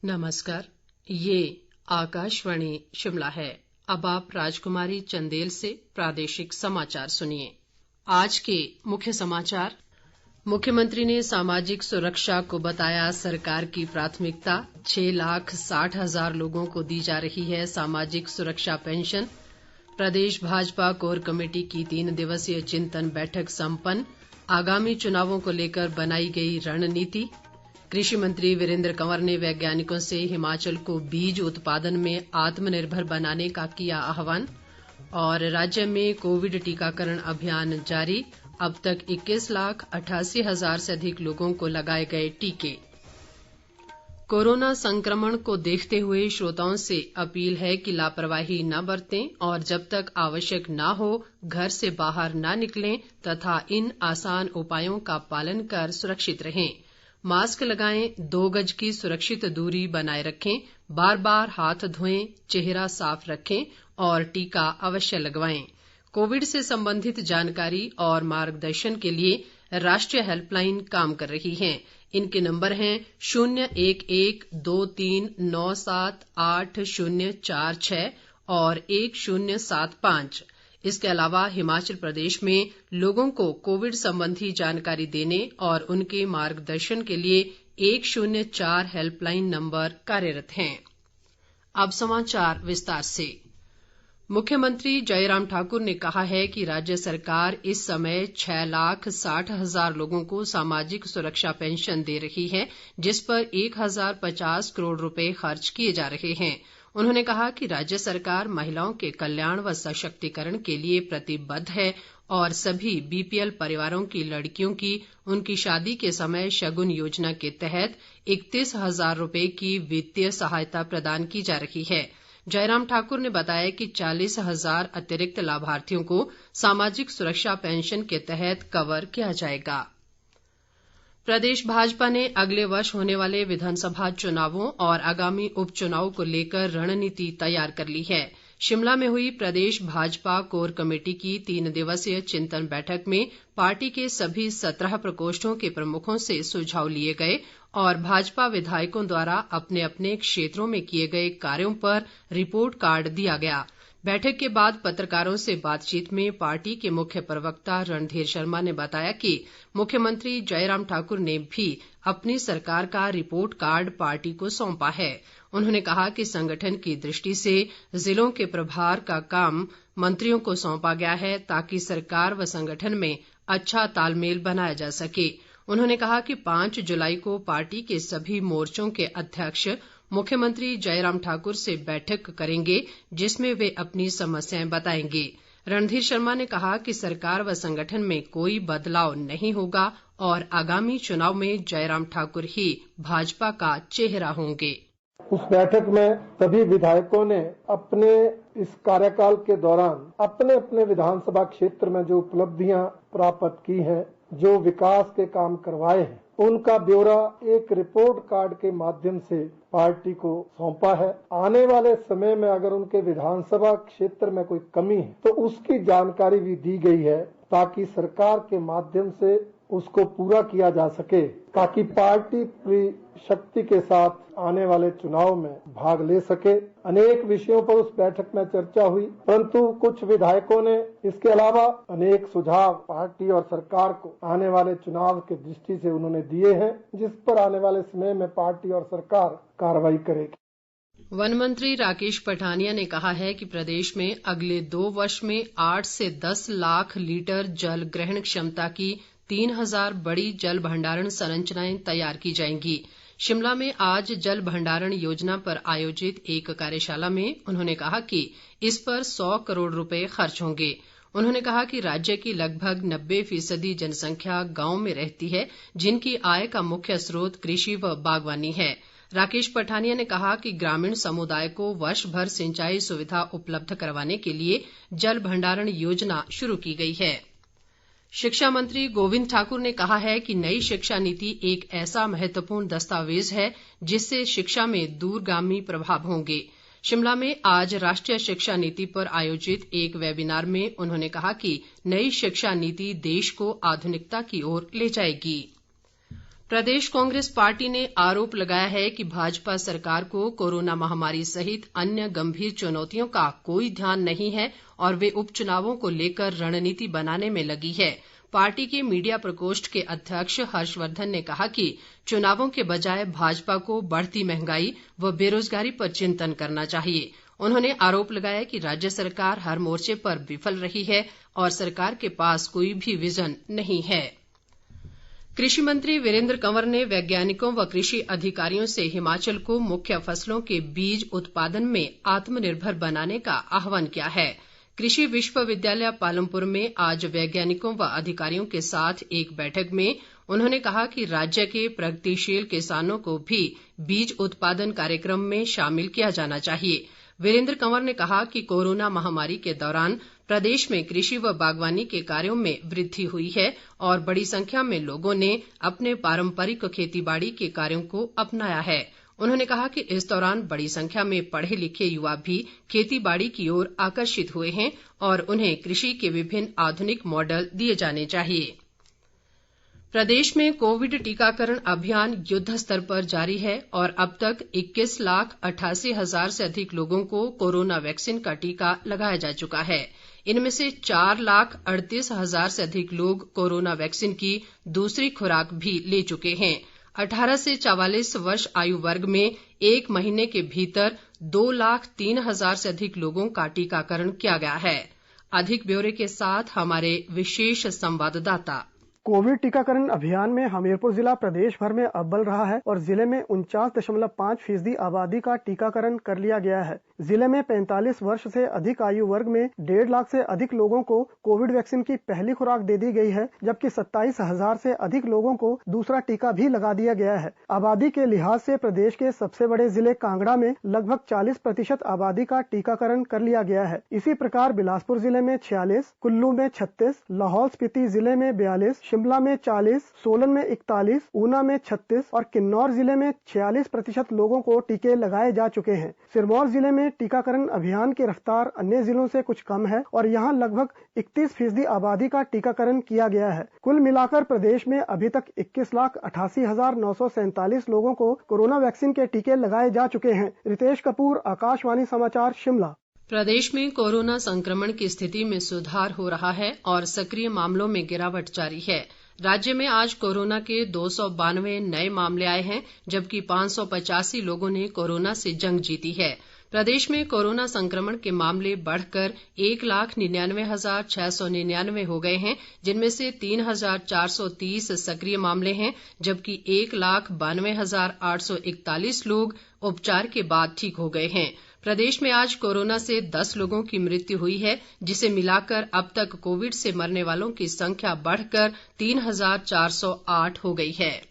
नमस्कार, ये आकाशवाणी शिमला है। अब आप राजकुमारी चंदेल से प्रादेशिक समाचार सुनिए। आज के मुख्य समाचार। मुख्यमंत्री ने सामाजिक सुरक्षा को बताया सरकार की प्राथमिकता। 6,60,000 लोगों को दी जा रही है सामाजिक सुरक्षा पेंशन। प्रदेश भाजपा कोर कमेटी की 3 दिवसीय चिंतन बैठक संपन्न। आगामी चुनावों को लेकर बनाई गई रणनीति। कृषि मंत्री वीरेंद्र कंवर ने वैज्ञानिकों से हिमाचल को बीज उत्पादन में आत्मनिर्भर बनाने का किया आह्वान। और राज्य में कोविड टीकाकरण अभियान जारी। अब तक 21,88,000 से अधिक लोगों को लगाए गए टीके। कोरोना संक्रमण को देखते हुए श्रोताओं से अपील है कि लापरवाही न बरतें और जब तक आवश्यक न हो घर से बाहर न निकलें तथा इन आसान उपायों का पालन कर सुरक्षित रहें। मास्क लगाएं, 2 गज की सुरक्षित दूरी बनाए रखें, बार बार हाथ धोएं, चेहरा साफ रखें और टीका अवश्य लगवाएं। कोविड से संबंधित जानकारी और मार्गदर्शन के लिए राष्ट्रीय हेल्पलाइन काम कर रही है। इनके नंबर हैं 01123978046 और 1075। इसके अलावा हिमाचल प्रदेश में लोगों को कोविड संबंधी जानकारी देने और उनके मार्गदर्शन के लिए 104 हेल्पलाइन नंबर कार्यरत हैं। अब समाचार विस्तार से। मुख्यमंत्री जयराम ठाकुर ने कहा है कि राज्य सरकार इस समय 6,60,000 लोगों को सामाजिक सुरक्षा पेंशन दे रही है, जिस पर 1,050 करोड़ रुपए खर्च किए जा रहे हैं। उन्होंने कहा कि राज्य सरकार महिलाओं के कल्याण व सशक्तिकरण के लिए प्रतिबद्ध है और सभी बीपीएल परिवारों की लड़कियों की उनकी शादी के समय शगुन योजना के तहत 31,000 रुपए की वित्तीय सहायता प्रदान की जा रही है। जयराम ठाकुर ने बताया कि 40,000 अतिरिक्त लाभार्थियों को सामाजिक सुरक्षा पेंशन के तहत कवर किया जाएगा। प्रदेश भाजपा ने अगले वर्ष होने वाले विधानसभा चुनावों और आगामी उपचुनाव को लेकर रणनीति तैयार कर ली है। शिमला में हुई प्रदेश भाजपा कोर कमेटी की 3 दिवसीय चिंतन बैठक में पार्टी के सभी 17 प्रकोष्ठों के प्रमुखों से सुझाव लिए गए और भाजपा विधायकों द्वारा अपने अपने क्षेत्रों में किए गए कार्यों पर रिपोर्ट कार्ड दिया गया। बैठक के बाद पत्रकारों से बातचीत में पार्टी के मुख्य प्रवक्ता रणधीर शर्मा ने बताया कि मुख्यमंत्री जयराम ठाकुर ने भी अपनी सरकार का रिपोर्ट कार्ड पार्टी को सौंपा है। उन्होंने कहा कि संगठन की दृष्टि से जिलों के प्रभार का काम मंत्रियों को सौंपा गया है ताकि सरकार व संगठन में अच्छा तालमेल बनाया जा सके। उन्होंने कहा कि 5 जुलाई को पार्टी के सभी मोर्चों के अध्यक्ष मुख्यमंत्री जयराम ठाकुर से बैठक करेंगे, जिसमें वे अपनी समस्याएं बताएंगे। रणधीर शर्मा ने कहा कि सरकार व संगठन में कोई बदलाव नहीं होगा और आगामी चुनाव में जयराम ठाकुर ही भाजपा का चेहरा होंगे। उस बैठक में सभी विधायकों ने अपने इस कार्यकाल के दौरान अपने अपने विधानसभा क्षेत्र में जो उपलब्धियां प्राप्त की हैं, जो विकास के काम करवाए हैं, उनका ब्यौरा एक रिपोर्ट कार्ड के माध्यम से पार्टी को सौंपा है। आने वाले समय में अगर उनके विधानसभा क्षेत्र में कोई कमी है तो उसकी जानकारी भी दी गई है ताकि सरकार के माध्यम से उसको पूरा किया जा सके, ताकि पार्टी पूरी शक्ति के साथ आने वाले चुनाव में भाग ले सके। अनेक विषयों पर उस बैठक में चर्चा हुई, परंतु कुछ विधायकों ने इसके अलावा अनेक सुझाव पार्टी और सरकार को आने वाले चुनाव के दृष्टि से उन्होंने दिए हैं, जिस पर आने वाले समय में पार्टी और सरकार कार्रवाई करेगी। वन मंत्री राकेश पठानिया ने कहा है कि प्रदेश में अगले 2 वर्ष में 8 से 10 लाख लीटर जल ग्रहण क्षमता की 3,000 बड़ी जल भंडारण संरचनाएं तैयार की जाएंगी। शिमला में आज जल भंडारण योजना पर आयोजित एक कार्यशाला में उन्होंने कहा कि इस पर 100 करोड़ रुपए खर्च होंगे। उन्होंने कहा कि राज्य की लगभग 90% जनसंख्या गांव में रहती है, जिनकी आय का मुख्य स्रोत कृषि व बागवानी है। राकेश पठानिया ने कहा कि ग्रामीण समुदाय को वर्ष भर सिंचाई सुविधा उपलब्ध करवाने के लिए जल भंडारण योजना शुरू की गई है। शिक्षा मंत्री गोविंद ठाकुर ने कहा है कि नई शिक्षा नीति एक ऐसा महत्वपूर्ण दस्तावेज है जिससे शिक्षा में दूरगामी प्रभाव होंगे। शिमला में आज राष्ट्रीय शिक्षा नीति पर आयोजित एक वेबिनार में उन्होंने कहा कि नई शिक्षा नीति देश को आधुनिकता की ओर ले जाएगी। प्रदेश कांग्रेस पार्टी ने आरोप लगाया है कि भाजपा सरकार को कोरोना महामारी सहित अन्य गंभीर चुनौतियों का कोई ध्यान नहीं है और वे उपचुनावों को लेकर रणनीति बनाने में लगी है। पार्टी के मीडिया प्रकोष्ठ के अध्यक्ष हर्षवर्धन ने कहा कि चुनावों के बजाय भाजपा को बढ़ती महंगाई व बेरोजगारी पर चिंतन करना चाहिए। उन्होंने आरोप लगाया कि राज्य सरकार हर मोर्चे पर विफल रही है और सरकार के पास कोई भी विजन नहीं है। कृषि मंत्री वीरेंद्र कंवर ने वैज्ञानिकों व कृषि अधिकारियों से हिमाचल को मुख्य फसलों के बीज उत्पादन में आत्मनिर्भर बनाने का आह्वान किया है। कृषि विश्वविद्यालय पालमपुर में आज वैज्ञानिकों व अधिकारियों के साथ एक बैठक में उन्होंने कहा कि राज्य के प्रगतिशील किसानों को भी बीज उत्पादन कार्यक्रम में शामिल किया जाना चाहिए। वीरेंद्र कंवर ने कहा कि कोरोना महामारी के दौरान प्रदेश में कृषि व बागवानी के कार्यों में वृद्धि हुई है और बड़ी संख्या में लोगों ने अपने पारंपरिक खेतीबाड़ी के कार्यों को अपनाया है। उन्होंने कहा कि इस दौरान बड़ी संख्या में पढ़े लिखे युवा भी खेतीबाड़ी की ओर आकर्षित हुए हैं और उन्हें कृषि के विभिन्न आधुनिक मॉडल दिए जाने चाहिए। प्रदेश में कोविड टीकाकरण अभियान युद्ध स्तर पर जारी है और अब तक 21,88,000 से अधिक लोगों को कोरोना वैक्सीन का टीका लगाया जा चुका है। इनमें से 4,38,000 से अधिक लोग कोरोना वैक्सीन की दूसरी खुराक भी ले चुके हैं। 18 से 44 वर्ष आयु वर्ग में एक महीने के भीतर 2,03,000 से अधिक लोगों का टीकाकरण किया गया है। अधिक ब्यौरे के साथ हमारे विशेष संवाददाता। कोविड टीकाकरण अभियान में हमीरपुर जिला प्रदेश भर में अव्वल रहा है और जिले में 49.5% आबादी का टीकाकरण कर लिया गया है। जिले में 45 वर्ष से अधिक आयु वर्ग में 1.5 लाख से अधिक लोगों को कोविड वैक्सीन की पहली खुराक दे दी गई है, जबकि 27,000 से अधिक लोगों को दूसरा टीका भी लगा दिया गया है। आबादी के लिहाज से प्रदेश के सबसे बड़े जिले कांगड़ा में लगभग 40% आबादी का टीकाकरण कर लिया गया है। इसी प्रकार बिलासपुर जिले में 46, कुल्लू में 36, लाहौल स्पीति जिले में 42, शिमला में 40, सोलन में 41, ऊना में 36 और किन्नौर जिले में 46% लोगों को टीके लगाए जा चुके हैं। सिरमौर जिले में टीकाकरण अभियान की रफ्तार अन्य जिलों से कुछ कम है और यहां लगभग 31% आबादी का टीकाकरण किया गया है। कुल मिलाकर प्रदेश में अभी तक 21,88,947 लोगों को कोरोना वैक्सीन के टीके लगाए जा चुके हैं। रितेश कपूर, आकाशवाणी समाचार, शिमला। प्रदेश में कोरोना संक्रमण की स्थिति में सुधार हो रहा है और सक्रिय मामलों में गिरावट जारी है। राज्य में आज कोरोना के 292 नए मामले आए हैं, जबकि 585 लोगों ने कोरोना से जंग जीती है। प्रदेश में कोरोना संक्रमण के मामले बढ़कर 1,99,699 हो गए हैं, जिनमें से 3,430 सक्रिय मामले हैं, जबकि 1,92,841 लोग उपचार के बाद ठीक हो गए हैं। प्रदेश में आज कोरोना से 10 लोगों की मृत्यु हुई है, जिसे मिलाकर अब तक कोविड से मरने वालों की संख्या बढ़कर 3,408 हो गई है।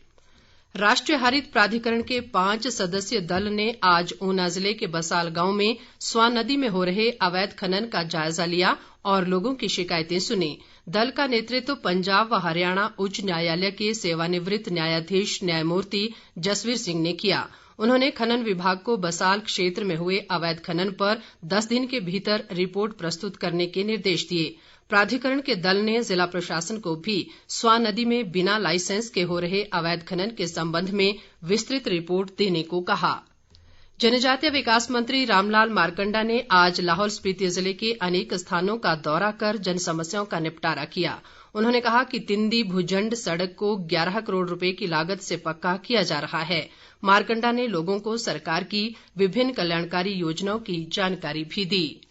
राष्ट्रीय हरित प्राधिकरण के 5 सदस्यीय दल ने आज ऊना जिले के बसाल गांव में स्वां नदी में हो रहे अवैध खनन का जायजा लिया और लोगों की शिकायतें सुनी। दल का नेतृत्व पंजाब व हरियाणा उच्च न्यायालय के सेवानिवृत्त न्यायाधीश न्यायमूर्ति जसवीर सिंह ने किया। उन्होंने खनन विभाग को बसाल क्षेत्र में हुए अवैध खनन पर 10 दिन के भीतर रिपोर्ट प्रस्तुत करने के निर्देश दिए। प्राधिकरण के दल ने जिला प्रशासन को भी स्वां नदी में बिना लाइसेंस के हो रहे अवैध खनन के संबंध में विस्तृत रिपोर्ट देने को कहा। जनजातीय विकास मंत्री रामलाल मारकंडा ने आज लाहौल स्पीति जिले के अनेक स्थानों का दौरा कर जन समस्याओं का निपटारा किया। उन्होंने कहा कि तिंदी भुजंड सड़क को 11 करोड़ रुपए की लागत से पक्का किया जा रहा है। मारकंडा ने लोगों को सरकार की विभिन्न कल्याणकारी योजनाओं की जानकारी भी दी।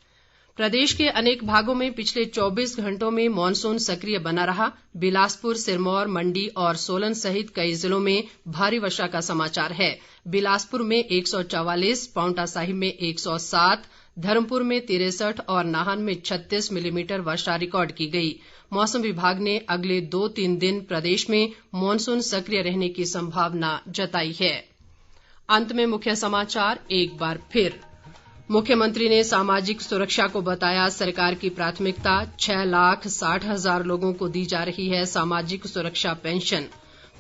प्रदेश के अनेक भागों में पिछले 24 घंटों में मॉनसून सक्रिय बना रहा। बिलासपुर, सिरमौर, मंडी और सोलन सहित कई जिलों में भारी वर्षा का समाचार है। बिलासपुर में 144, पांवटा साहिब में 107, धर्मपुर में 63 और नाहन में 36 मिलीमीटर वर्षा रिकॉर्ड की गई। मौसम विभाग ने अगले 2-3 दिन प्रदेश में मॉनसून सक्रिय रहने की संभावना जताई है। अंत में मुख्य समाचार एक बार फिर। मुख्यमंत्री ने सामाजिक सुरक्षा को बताया सरकार की प्राथमिकता। 6,60,000 लोगों को दी जा रही है सामाजिक सुरक्षा पेंशन।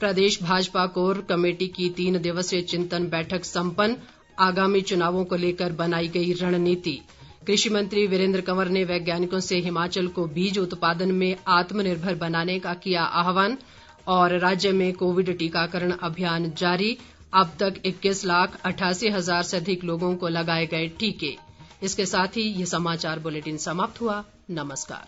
प्रदेश भाजपा कोर कमेटी की 3 दिवसीय चिंतन बैठक संपन्न। आगामी चुनावों को लेकर बनाई गई रणनीति। कृषि मंत्री वीरेंद्र कंवर ने वैज्ञानिकों से हिमाचल को बीज उत्पादन में आत्मनिर्भर बनाने का किया आह्वान। और राज्य में कोविड टीकाकरण अभियान जारी, अब तक 21,88,000 से अधिक लोगों को लगाए गए टीके। इसके साथ ही ये समाचार बुलेटिन समाप्त हुआ। नमस्कार।